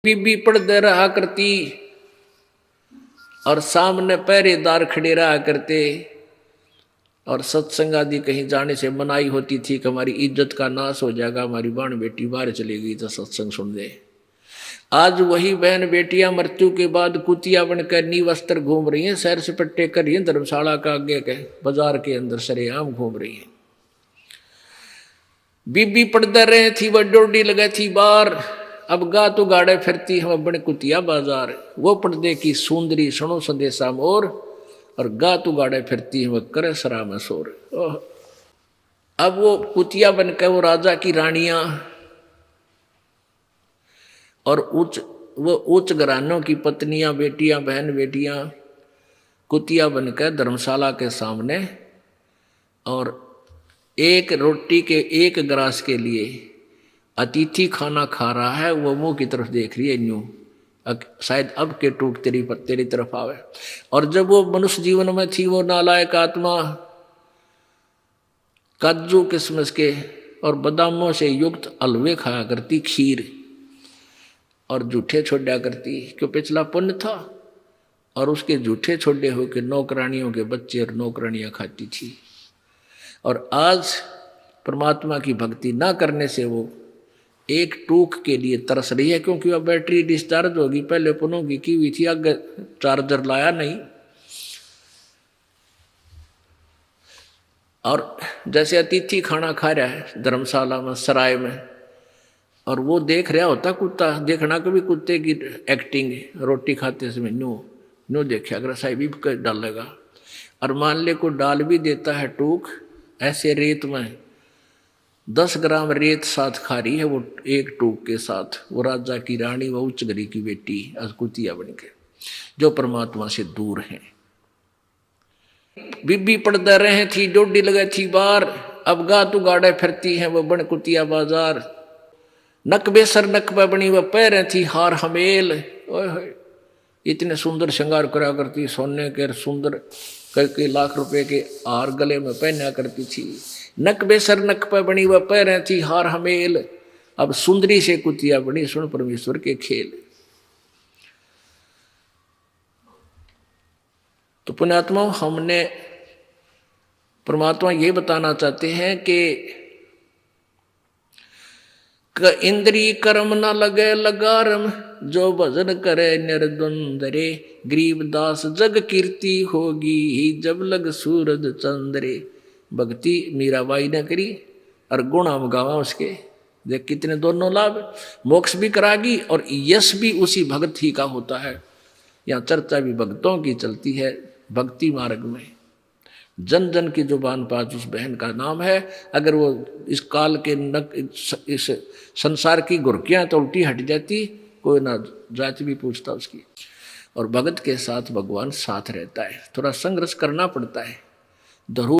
बीबी पड़दे रहा करती और सामने पहरेदार खड़े रहा करते। और सत्संग आदि कहीं जाने से मनाही होती थी कि हमारी इज्जत का नाश हो जाएगा, हमारी बहन बेटी बाहर चली गई तो सत्संग सुन दे। आज वही बहन बेटियां मृत्यु के बाद कुतिया बनकर निवस्त्र घूम रही हैं, सैर सपट्टे कर रही हैं, धर्मशाला का आगे के बाजार के अंदर सरेआम घूम रही हैं। बीबी पड़दे रहे थी वह डोडी लगे थी बार, अब गा तो गाड़े फिरती हम बड़े कुतिया बाजार। वो पर्दे की सुंदरी सुनो संदेशा मोर, और गा तो गाड़े फिरती है वह करे सरा में शोर। अब वो कुतिया बनकर वो राजा की रानियां और वो उच्च घरानों की पत्नियां, बेटियां, बहन बेटियां कुतिया बनकर धर्मशाला के सामने और एक रोटी के एक ग्रास के लिए अतिथि खाना खा रहा है, वो मुंह की तरफ देख रही है न्यू, शायद अब के टूट तेरी तरफ आवे। और जब वो मनुष्य जीवन में थी वो नालायक आत्मा काजू किशमिश के और बादामों से युक्त हलवे खाया करती, खीर, और जूठे छोड़ा करती, क्यों पिछला पुण्य था। और उसके जूठे छोड़े होकर नौकरानियों के बच्चे और नौकरानियां खाती थी। और आज परमात्मा की भक्ति ना करने से वो एक टूक के लिए तरस रही है, क्योंकि वह बैटरी डिस्चार्ज होगी, पहले पुनों की हुई थी, आगे चार्जर लाया नहीं। और जैसे अतिथि खाना खा रहा है धर्मशाला में, सराय में, और वो देख रहा होता कुत्ता, देखना कभी कुत्ते की एक्टिंग, रोटी खाते समय न्यू देखा अगर साहिब भी डालेगा। और मान ले को डाल भी देता है टूक, ऐसे रेत में 10 ग्राम रेत साथ खा रही है वो एक टूक के साथ, वो राजा की रानी, वो उच्च घरी की बेटी कुतिया बन के, जो परमात्मा से दूर हैं। बीबी पड़दे रहे थी डोडी लगे थी बार, अब गा तू गाड़े फिरती है वो बन कुतिया बाजार। नक बेसर नक पे बनी वह पैरें थी हार हमेल, ओए इतने सुंदर श्रृंगार करा करती, सोने के सुंदर कई लाख रुपए के हार गले में पहना करती थी। नक बेसर नक पे बनी वह पैरें थी हार हमेल, अब सुंदरी से कुतिया बनी, सुन परमेश्वर के खेल। तो पुण्यात्मा, हमने परमात्मा ये बताना चाहते हैं कि इंद्री कर्म न लगे लगारम, जो भजन करे निर्द्वंदरे, गरीबदास जग कीर्ति होगी जब लग सूरज चंद्रे। भक्ति मीराबाई ने करी और गुण हम गावा उसके, देख कितने दोनों लाभ, मोक्ष भी करागी और यश भी उसी भक्त ही का होता है। यहाँ चर्चा भी भक्तों की चलती है भक्ति मार्ग में, जन जन की जुबान पास उस बहन का नाम है। अगर वो इस काल के इस संसार की गुरकियां तो उल्टी हट जाती, कोई ना जाति भी पूछता उसकी। और भगत के साथ भगवान साथ रहता है, थोड़ा संघर्ष करना पड़ता है।